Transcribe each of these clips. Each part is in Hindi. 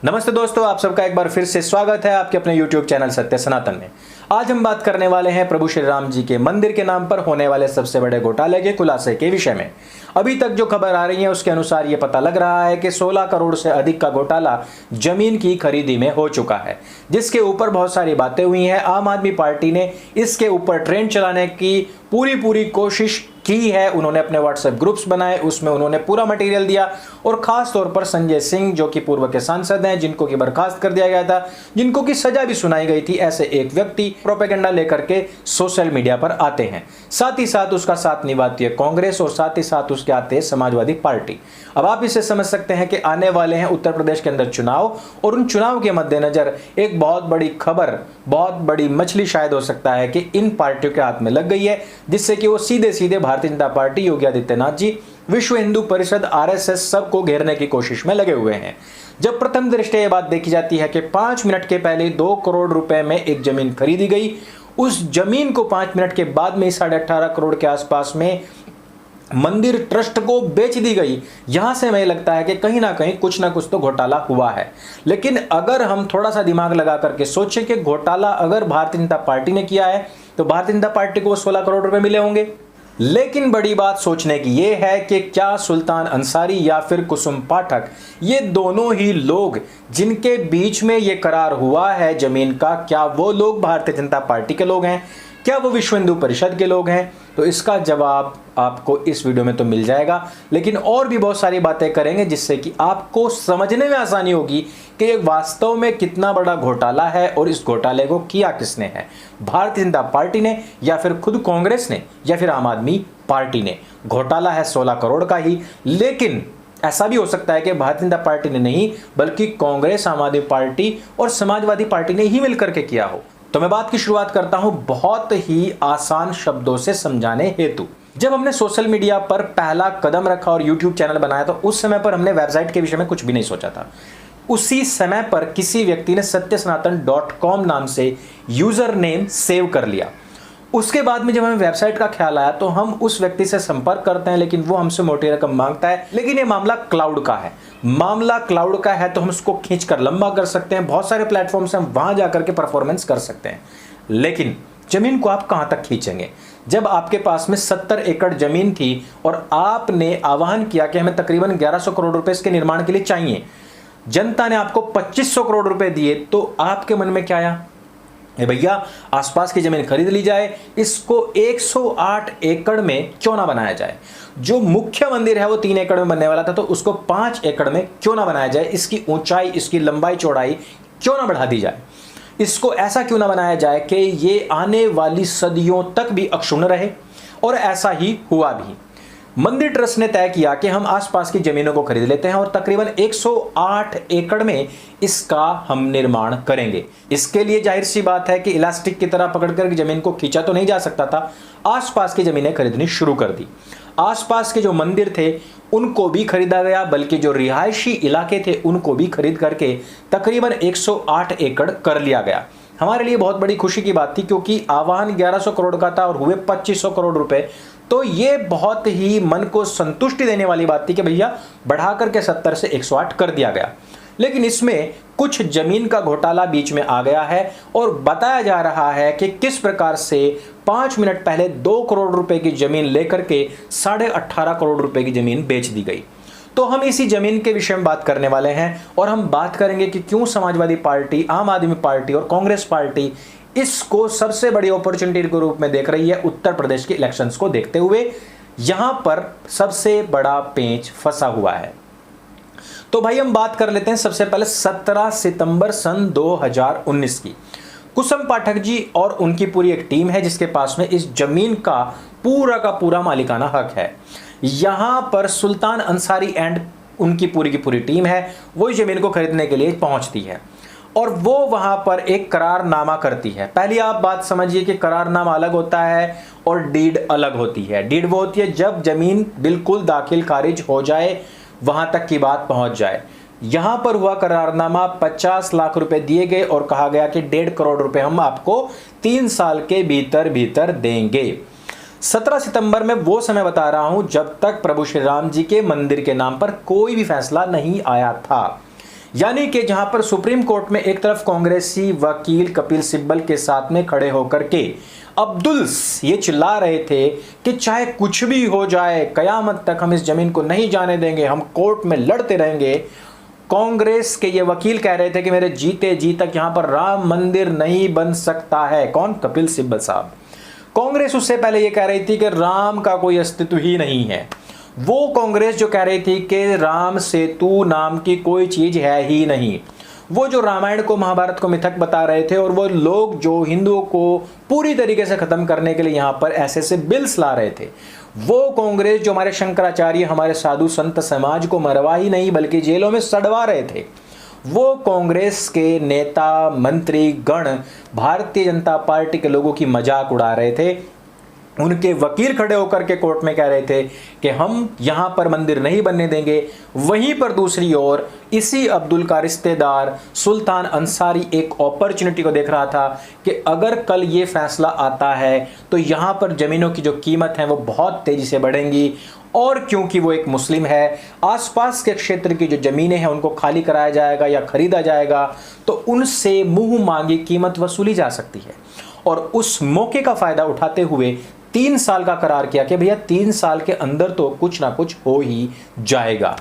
नमस्ते दोस्तों, आप सबका एक बार फिर से स्वागत है आपके अपने YouTube चैनल सत्य सनातन में। आज हम बात करने वाले हैं प्रभु श्री राम जी के मंदिर के नाम पर होने वाले सबसे बड़े घोटाले के खुलासे के विषय में। अभी तक जो खबर आ रही है उसके अनुसार ये पता लग रहा है कि 16 करोड़ से अधिक का घोटाला जमीन की खरीदी में हो चुका है, जिसके ऊपर बहुत सारी बातें हुई हैं। आम आदमी पार्टी ने इसके ऊपर ट्रेंड चलाने की पूरी कोशिश की है। उन्होंने अपने व्हाट्सएप ग्रुप्स बनाए, उसमें उन्होंने पूरा मटेरियल दिया और खास तौर पर संजय सिंह जो कि पूर्व के सांसद हैं, जिनको की बर्खास्त कर दिया गया था, जिनको की सजा भी सुनाई गई थी, ऐसे एक व्यक्ति प्रोपेगेंडा लेकर के सोशल मीडिया पर आते हैं। साथ ही साथ उसका साथ निभाती है कांग्रेस और साथ ही साथ उसके आते हैं समाजवादी पार्टी। अब आप इसे समझ सकते हैं कि आने वाले हैं उत्तर प्रदेश के अंदर चुनाव, और उन चुनाव के मद्देनजर एक बहुत बड़ी खबर, बहुत बड़ी मछली शायद हो सकता है कि इन पार्टियों के हाथ में लग गई है, जिससे कि वो सीधे सीधे भारतीय जनता पार्टी, योगी आदित्यनाथ जी, विश्व हिंदू परिषद, आरएसएस सबको घेरने की कोशिश में लगे हुए हैं। जब प्रथम दृष्टया यह बात देखी जाती है कि 5 मिनट के पहले 2 करोड़ रुपए में एक जमीन खरीदी गई, उस जमीन को 5 मिनट के बाद में 18.5 करोड़ के आसपास में मंदिर ट्रस्ट को बेच दी गई। यहां से हमें लगता है कि कहीं ना कहीं कुछ ना कुछ तो घोटाला हुआ है। लेकिन अगर हम थोड़ा सा दिमाग लगा करके सोचें कि घोटाला अगर भारतीय जनता पार्टी ने किया है तो भारतीय जनता पार्टी को 16 करोड़ रुपए मिले होंगे। लेकिन बड़ी बात सोचने की यह है कि क्या सुल्तान अंसारी या फिर कुसुम पाठक, ये दोनों ही लोग जिनके बीच में ये करार हुआ है जमीन का, क्या वो लोग भारतीय जनता पार्टी के लोग हैं? क्या वो विश्व हिंदू परिषद के लोग हैं? तो इसका जवाब आपको इस वीडियो में तो मिल जाएगा, लेकिन और भी बहुत सारी बातें करेंगे जिससे कि आपको समझने में आसानी होगी कि ये वास्तव में कितना बड़ा घोटाला है और इस घोटाले को किया किसने है, भारतीय जनता पार्टी ने या फिर खुद कांग्रेस ने या फिर आम आदमी पार्टी ने। घोटाला है 16 करोड़ का ही, लेकिन ऐसा भी हो सकता है कि भारतीय जनता पार्टी ने नहीं बल्कि कांग्रेस, आम आदमी पार्टी और समाजवादी पार्टी ने ही मिलकर के किया हो। तो मैं बात की शुरुआत करता हूं बहुत ही आसान शब्दों से समझाने हेतु। जब हमने सोशल मीडिया पर पहला कदम रखा और YouTube चैनल बनाया तो उस समय पर हमने वेबसाइट के विषय में कुछ भी नहीं सोचा था। उसी समय पर किसी व्यक्ति ने satysanatan.com नाम से यूजर नेम सेव कर लिया। उसके बाद में जब हमें वेबसाइट का ख्याल आया तो हम उस व्यक्ति से संपर्क करते हैं, लेकिन वो हमसे मोटी रकम मांगता है। लेकिन ये मामला क्लाउड का है, तो हम उसको खींचकर लंबा कर सकते हैं। बहुत सारे प्लेटफॉर्म से हम वहां जाकर के परफॉर्मेंस कर सकते हैं, लेकिन जमीन को आप कहां तक खींचेंगे? जब आपके पास में 70 एकड़ जमीन थी और आपने आह्वान किया कि हमें तकरीबन 1100 करोड़ रुपए इसके निर्माण के लिए चाहिए, जनता ने आपको 2500 करोड़ रुपए दिए, तो आपके मन में क्या आया? भैया आसपास की जमीन खरीद ली जाए, इसको 108 एकड़ में क्यों ना बनाया जाए। जो मुख्य मंदिर है वो 3 एकड़ में बनने वाला था, तो उसको 5 एकड़ में क्यों ना बनाया जाए। इसकी ऊंचाई, इसकी लंबाई चौड़ाई क्यों ना बढ़ा दी जाए। इसको ऐसा क्यों ना बनाया जाए कि ये आने वाली सदियों तक भी अक्षुण्ण रहे, और ऐसा ही हुआ भी। मंदिर ट्रस्ट ने तय किया कि हम आसपास की जमीनों को खरीद लेते हैं और तकरीबन 108 एकड़ में इसका हम निर्माण करेंगे। इसके लिए जाहिर सी बात है कि इलास्टिक की तरह पकड़कर जमीन को खींचा तो नहीं जा सकता था। आसपास की जमीनें खरीदनी शुरू कर दी। आसपास के जो मंदिर थे उनको भी खरीदा गया, बल्कि जो रिहायशी इलाके थे उनको भी खरीद करके तकरीबन 108 एकड़ कर लिया गया। हमारे लिए बहुत बड़ी खुशी की बात थी, क्योंकि आह्वान 1100 करोड़ का था और हुए 2500 करोड़ रुपए। तो ये बहुत ही मन को संतुष्टि देने वाली बात थी कि भैया बढ़ाकर के 70 से 108 कर दिया गया। लेकिन इसमें कुछ जमीन का घोटाला बीच में आ गया है और बताया जा रहा है कि किस प्रकार से 5 मिनट पहले 2 करोड़ रुपए की जमीन लेकर के 18.5 करोड़ रुपए की जमीन बेच दी गई। तो हम इसी जमीन के विषय में बात करने वाले हैं और हम बात करेंगे कि क्यों समाजवादी पार्टी, आम आदमी पार्टी और कांग्रेस पार्टी इसको सबसे बड़ी अपॉर्चुनिटी के रूप में देख रही है उत्तर प्रदेश के इलेक्शंस को देखते हुए। यहां पर सबसे बड़ा पेंच फंसा हुआ है। तो भाई हम बात कर लेते हैं सबसे पहले 17 सितंबर सन 2019 की। कुसुम पाठक जी और उनकी पूरी एक टीम है जिसके पास में इस जमीन का पूरा मालिकाना हक है। यहां पर सुल्तान अंसारी एंड उनकी पूरी की पूरी टीम है, वो इस जमीन को खरीदने के लिए पहुंचती है और वो वहां पर एक करारनामा करती है। पहली आप बात समझिए कि करारनामा अलग होता है और डीड अलग होती है। डीड वो होती है जब जमीन बिल्कुल दाखिल खारिज हो जाए, वहां तक की बात पहुंच जाए। यहां पर हुआ करारनामा 50 लाख रुपए दिए गए और कहा गया कि 1.5 करोड़ रुपए हम आपको 3 साल के भीतर भीतर देंगे। 17 सितंबर में वो समय बता रहा हूं जब तक प्रभु श्री राम जी के मंदिर के नाम पर कोई भी फैसला नहीं आया था। यानी कि जहां पर सुप्रीम कोर्ट में एक तरफ कांग्रेसी वकील कपिल सिब्बल के साथ में खड़े होकर के अब्दुल्स ये चिल्ला रहे थे कि चाहे कुछ भी हो जाए, कयामत तक हम इस जमीन को नहीं जाने देंगे, हम कोर्ट में लड़ते रहेंगे। कांग्रेस के ये वकील कह रहे थे कि मेरे जीते जी तक यहां पर राम मंदिर नहीं बन सकता है। कौन? कपिल सिब्बल साहब। कांग्रेस उससे पहले ये कह रही थी कि राम का कोई अस्तित्व ही नहीं है। वो कांग्रेस जो कह रही थी कि राम सेतु नाम की कोई चीज है ही नहीं, वो जो रामायण को महाभारत को मिथक बता रहे थे, और वो लोग जो हिंदुओं को पूरी तरीके से खत्म करने के लिए यहां पर ऐसे ऐसे बिल्स ला रहे थे, वो कांग्रेस जो हमारे शंकराचार्य, हमारे साधु संत समाज को मरवा ही नहीं बल्कि जेलों में सड़वा रहे थे, वो कांग्रेस के नेता मंत्री गण भारतीय जनता पार्टी के लोगों की मजाक उड़ा रहे थे। उनके वकील खड़े होकर के कोर्ट में कह रहे थे कि हम यहां पर मंदिर नहीं बनने देंगे। वहीं पर दूसरी ओर इसी अब्दुल का रिश्तेदार सुल्तान अंसारी एक अपॉर्चुनिटी को देख रहा था कि अगर कल ये फैसला आता है तो यहां पर जमीनों की जो कीमत है वो बहुत तेजी से बढ़ेंगी, और क्योंकि वो एक मुस्लिम है, आसपास के क्षेत्र की जो जमीनें हैं उनको खाली कराया जाएगा या खरीदा जाएगा तो उनसे मुंह मांगी कीमत वसूली जा सकती है। और उस मौके का फायदा उठाते हुए 3 साल का करार किया कि भैया 3 साल के अंदर तो कुछ ना कुछ हो ही जाएगा।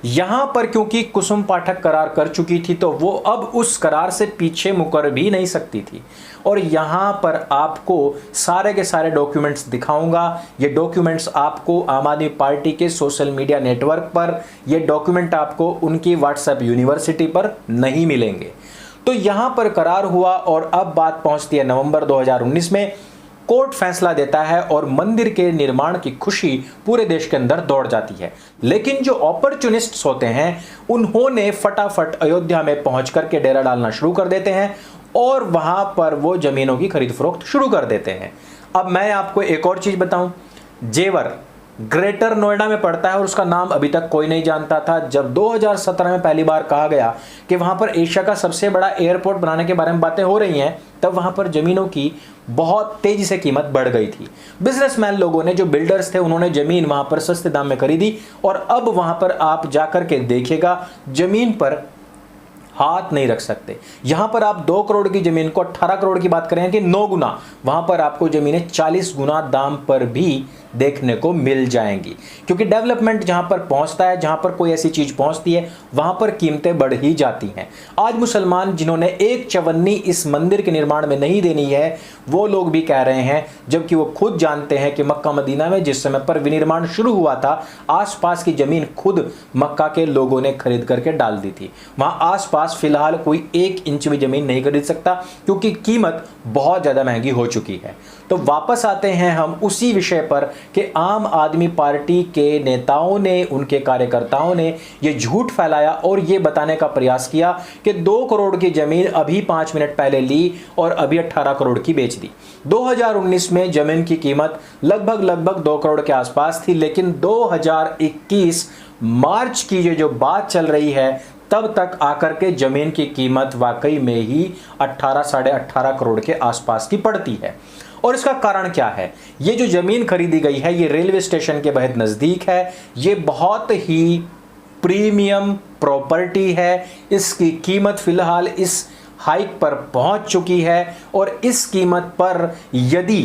यहां पर क्योंकि कुसुम पाठक करार कर चुकी थी तो वो अब उस करार से पीछे मुकर भी नहीं सकती थी। और यहां पर आपको सारे के सारे डॉक्यूमेंट्स दिखाऊंगा। ये डॉक्यूमेंट्स आपको आम आदमी पार्टी के सोशल मीडिया नेटवर्क पर, ये डॉक्यूमेंट आपको उनकी व्हाट्सएप यूनिवर्सिटी पर नहीं मिलेंगे। तो यहां पर करार हुआ और अब बात पहुंचती है नवंबर 2019 में। कोर्ट फैसला देता है और मंदिर के निर्माण की खुशी पूरे देश के अंदर दौड़ जाती है। लेकिन जो अपॉर्चुनिस्ट्स होते हैं उन्होंने फटाफट अयोध्या में पहुंच करके डेरा डालना शुरू कर देते हैं और वहां पर वो जमीनों की खरीद फरोख्त शुरू कर देते हैं। अब मैं आपको एक और चीज बताऊं, जेवर ग्रेटर नोएडा में पड़ता है और उसका नाम अभी तक कोई नहीं जानता था। जब 2017 में पहली बार कहा गया कि वहां पर एशिया का सबसे बड़ा एयरपोर्ट बनाने के बारे में बातें हो रही हैं, तब वहां पर जमीनों की बहुत तेजी से कीमत बढ़ गई थी। बिजनेसमैन लोगों ने, जो बिल्डर्स थे, उन्होंने जमीन वहां पर सस्ते दाम में खरीदी और अब वहां पर आप जाकर के देखिएगा जमीन पर हाथ नहीं रख सकते। यहां पर आप 2 करोड़ की जमीन को 18 करोड़ की बात करें कि 9 गुना, वहां पर आपको जमीनें 40 गुना दाम पर भी देखने को मिल जाएंगी। क्योंकि डेवलपमेंट जहां पर पहुंचता है, जहां पर कोई ऐसी चीज पहुंचती है, वहां पर कीमतें बढ़ ही जाती हैं। आज मुसलमान जिन्होंने एक चवन्नी इस मंदिर के निर्माण में नहीं देनी है, वो लोग भी कह रहे हैं, जबकि वो खुद जानते हैं कि मक्का मदीना में जिस समय पर विनिर्माण शुरू हुआ था, आसपास की जमीन खुद मक्का के लोगों ने खरीद करके डाल दी थी। वहां आसपास फिलहाल कोई 1 इंच भी जमीन नहीं खरीद सकता क्योंकि कीमत बहुत ज्यादा महंगी हो चुकी है। तो वापस आते हैं हम उसी विषय पर कि आम आदमी पार्टी के नेताओं ने, उनके कार्यकर्ताओं ने ये झूठ फैलाया और ये बताने का प्रयास किया कि 2 करोड़ की जमीन अभी 5 मिनट पहले ली और अभी 18 करोड़ की बेच दी। 2019 में जमीन की कीमत लगभग 2 करोड़ के आसपास थी, लेकिन 2021 मार्च की ये जो बात चल रही है, तब तक आकर के जमीन की कीमत वाकई में ही 18 साढ़े 18 करोड़ के आसपास की पड़ती है। और इसका कारण क्या है? ये जो जमीन खरीदी गई है, ये रेलवे स्टेशन के बेहद नजदीक है, ये बहुत ही प्रीमियम प्रॉपर्टी है। इसकी कीमत फिलहाल इस हाइक पर पहुंच चुकी है और इस कीमत पर यदि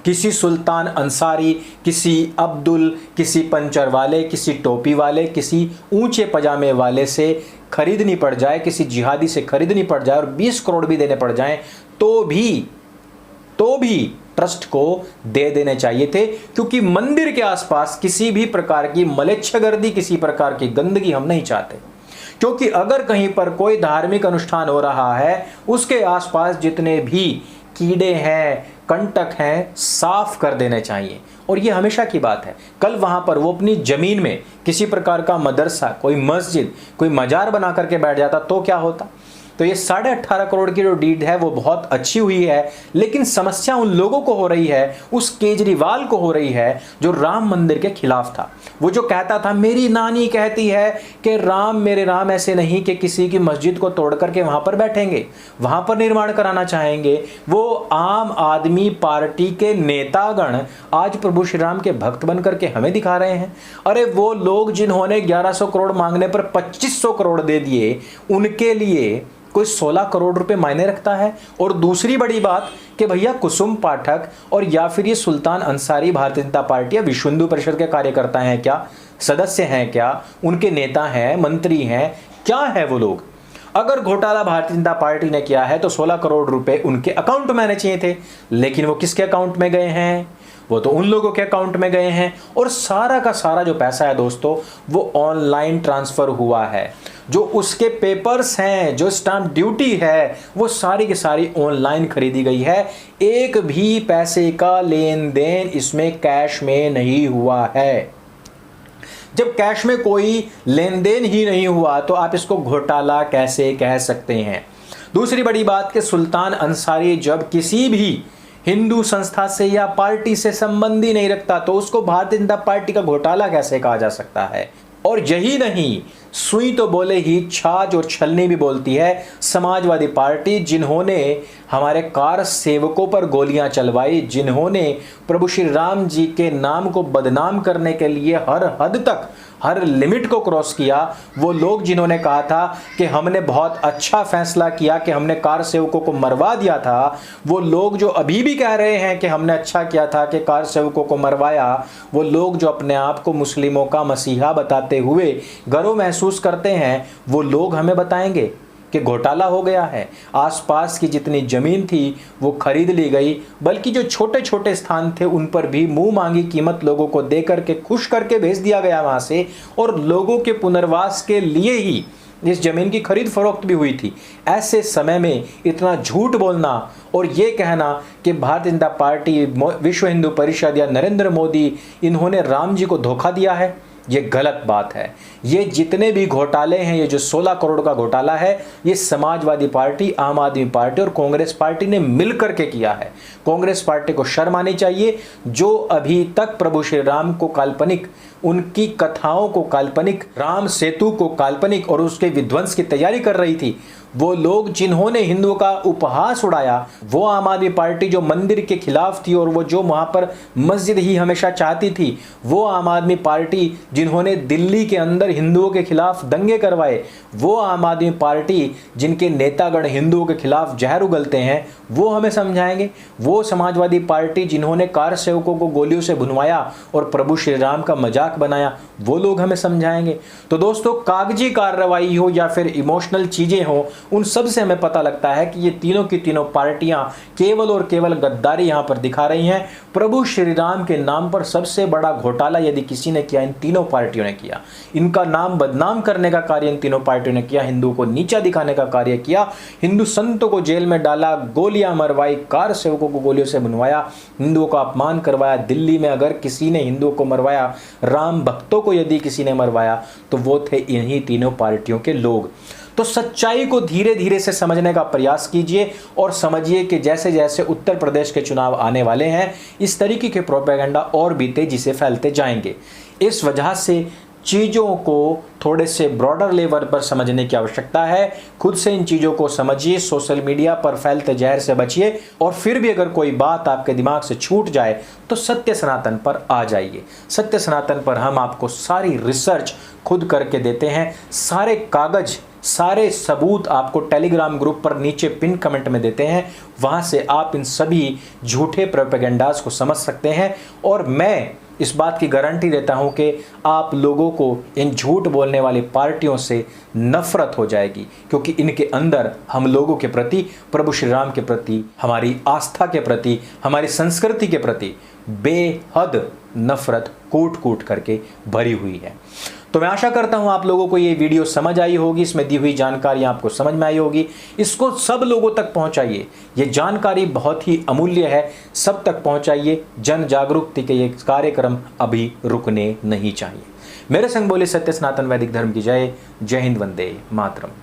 किसी सुल्तान अंसारी, किसी अब्दुल, किसी पंचर वाले, किसी टोपी वाले, किसी ऊंचे पजामे वाले से खरीदनी पड़ जाए, किसी जिहादी से खरीदनी पड़ जाए और 20 करोड़ भी देने पड़ जाएं, तो भी ट्रस्ट को दे देने चाहिए थे। क्योंकि मंदिर के आसपास किसी भी प्रकार की मलेच्छगर्दी, किसी प्रकार की गंदगी हम नहीं चाहते। क्योंकि अगर कहीं पर कोई धार्मिक अनुष्ठान हो रहा है, उसके आसपास जितने भी कीड़े हैं, कंटक हैं, साफ कर देने चाहिए। और ये हमेशा की बात है। कल वहां पर वो अपनी जमीन में किसी प्रकार का मदरसा, कोई मस्जिद, कोई मजार बना करके बैठ जाता तो क्या होता? तो ये 18.5 करोड़ की जो डीड है वो बहुत अच्छी हुई है, लेकिन समस्या उन लोगों को हो रही है, उस केजरीवाल को हो रही है जो राम मंदिर के खिलाफ था। वो जो कहता था मेरी नानी कहती है कि राम मेरे राम ऐसे नहीं कि किसी की मस्जिद को तोड़ करके वहां पर बैठेंगे, वहां पर निर्माण कराना चाहेंगे। वो आम आदमी पार्टी के नेतागण आज प्रभु श्री राम के भक्त बन करके हमें दिखा रहे हैं। अरे वो लोग जिन्होंने 1100 करोड़ मांगने पर 2500 करोड़ दे दिए, उनके लिए कोई 16 करोड़ रुपए मायने रखता है। और दूसरी बड़ी बात कि भैया कुसुम पाठक और या फिर ये सुल्तान अंसारी भारतीय जनता पार्टी या विश्व हिंदू परिषद के कार्यकर्ता हैं क्या, सदस्य हैं क्या, उनके नेता हैं, मंत्री हैं, क्या है वो लोग? अगर घोटाला भारतीय जनता पार्टी ने किया है तो 16 करोड़ रुपए उनके अकाउंट में आने चाहिए थे, लेकिन वो किसके अकाउंट में गए हैं? वो तो उन लोगों के अकाउंट में गए हैं। और सारा का सारा जो पैसा है दोस्तों वो ऑनलाइन ट्रांसफर हुआ है। जो उसके पेपर्स हैं, जो स्टाम्प ड्यूटी है, वो सारी की सारी ऑनलाइन खरीदी गई है। एक भी पैसे का लेन देन इसमें कैश में नहीं हुआ है। जब कैश में कोई लेन देन ही नहीं हुआ तो आप इसको घोटाला कैसे कह सकते हैं? दूसरी बड़ी बात कि सुल्तान अंसारी जब किसी भी हिंदू संस्था से या पार्टी से संबंधी नहीं रखता तो उसको भारतीय जनता पार्टी का घोटाला कैसे कहा जा सकता है? और यही नहीं, सुई तो बोले ही छाछ और छलनी भी बोलती है समाजवादी पार्टी, जिन्होंने हमारे कार सेवकों पर गोलियां चलवाई, जिन्होंने प्रभु श्री राम जी के नाम को बदनाम करने के लिए हर हद तक, हर लिमिट को क्रॉस किया। वो लोग जिन्होंने कहा था कि हमने बहुत अच्छा फैसला किया कि हमने कार सेवकों को मरवा दिया था, वो लोग जो अभी भी कह रहे हैं कि हमने अच्छा किया था कि कार सेवकों को मरवाया, वो लोग जो अपने आप को मुस्लिमों का मसीहा बताते हुए गर्व महसूस करते हैं, वो लोग हमें बताएंगे कि घोटाला हो गया है। आसपास की जितनी जमीन थी वो खरीद ली गई, बल्कि जो छोटे छोटे स्थान थे उन पर भी मुंह मांगी कीमत लोगों को दे करके खुश करके भेज दिया गया वहां से, और लोगों के पुनर्वास के लिए ही इस जमीन की खरीद फरोख्त भी हुई थी। ऐसे समय में इतना झूठ बोलना और ये कहना कि भारतीय जनता पार्टी, विश्व हिंदू परिषद या नरेंद्र मोदी इन्होंने राम जी को धोखा दिया है, ये गलत बात है। ये जितने भी घोटाले हैं, ये जो 16 करोड़ का घोटाला है, ये समाजवादी पार्टी, आम आदमी पार्टी और कांग्रेस पार्टी ने मिलकर के किया है। कांग्रेस पार्टी को शर्म आनी चाहिए, जो अभी तक प्रभु श्री राम को काल्पनिक, उनकी कथाओं को काल्पनिक, राम सेतु को काल्पनिक और उसके विध्वंस की तैयारी कर रही थी। वो लोग जिन्होंने हिंदुओं का उपहास उड़ाया, वो आम आदमी पार्टी जो मंदिर के खिलाफ थी और वो जो वहां पर मस्जिद ही हमेशा चाहती थी, वो आम आदमी पार्टी जिन्होंने दिल्ली के अंदर हिंदुओं के खिलाफ दंगे करवाए, वो आम आदमी पार्टी जिनके नेतागण हिंदुओं के खिलाफ जहर उगलते हैं, वो हमें समझाएंगे। वो समाजवादी पार्टी जिन्होंने कार सेवकों को गोलियों से भुनवाया और प्रभु श्री राम का मजाक बनाया, वो लोग हमें समझाएंगे। तो दोस्तों, कागजी कार्रवाई हो या फिर इमोशनल चीजें हो, उन सब से हमें पता लगता है कि ये तीनों की तीनों पार्टियां केवल और केवल गद्दारी यहां पर दिखा रही हैं। प्रभु श्री राम के नाम पर सबसे बड़ा घोटाला यदि किसी ने किया, इन तीनों पार्टियों ने किया। इनका नाम बदनाम करने का कार्य इन तीनों पार्टियों ने किया, हिंदुओं को नीचा दिखाने का कार्य किया, हिंदू संतों को जेल में डाला, गोलियां मरवाई, कार सेवकों को गोलियों से भुनवाया, हिंदुओं का अपमान करवाया। दिल्ली में अगर किसी ने हिंदुओं को मरवाया, राम भक्तों को यदि किसी ने मरवाया, तो वो थे इन्हीं तीनों पार्टियों के लोग। तो सच्चाई को धीरे धीरे से समझने का प्रयास कीजिए और समझिए कि जैसे जैसे उत्तर प्रदेश के चुनाव आने वाले हैं, इस तरीके के प्रोपेगेंडा और भी तेजी से फैलते जाएंगे। इस वजह से चीज़ों को थोड़े से ब्रॉडर लेवल पर समझने की आवश्यकता है। खुद से इन चीज़ों को समझिए, सोशल मीडिया पर फैलते जहर से बचिए, और फिर भी अगर कोई बात आपके दिमाग से छूट जाए तो सत्य सनातन पर आ जाइए। सत्य सनातन पर हम आपको सारी रिसर्च खुद करके देते हैं, सारे कागज, सारे सबूत आपको टेलीग्राम ग्रुप पर नीचे पिन कमेंट में देते हैं। वहां से आप इन सभी झूठे प्रोपेगेंडास को समझ सकते हैं, और मैं इस बात की गारंटी देता हूं कि आप लोगों को इन झूठ बोलने वाली पार्टियों से नफरत हो जाएगी, क्योंकि इनके अंदर हम लोगों के प्रति, प्रभु श्री राम के प्रति, हमारी आस्था के प्रति, हमारी संस्कृति के प्रति बेहद नफरत कूट कूट करके भरी हुई है। तो मैं आशा करता हूं आप लोगों को ये वीडियो समझ आई होगी, इसमें दी हुई जानकारी आपको समझ में आई होगी। इसको सब लोगों तक पहुंचाइए, ये जानकारी बहुत ही अमूल्य है, सब तक पहुंचाइए। जन जागरूकता के ये कार्यक्रम अभी रुकने नहीं चाहिए। मेरे संग बोले सत्य सनातन वैदिक धर्म की जय। जय हिंद, वंदे मातरम।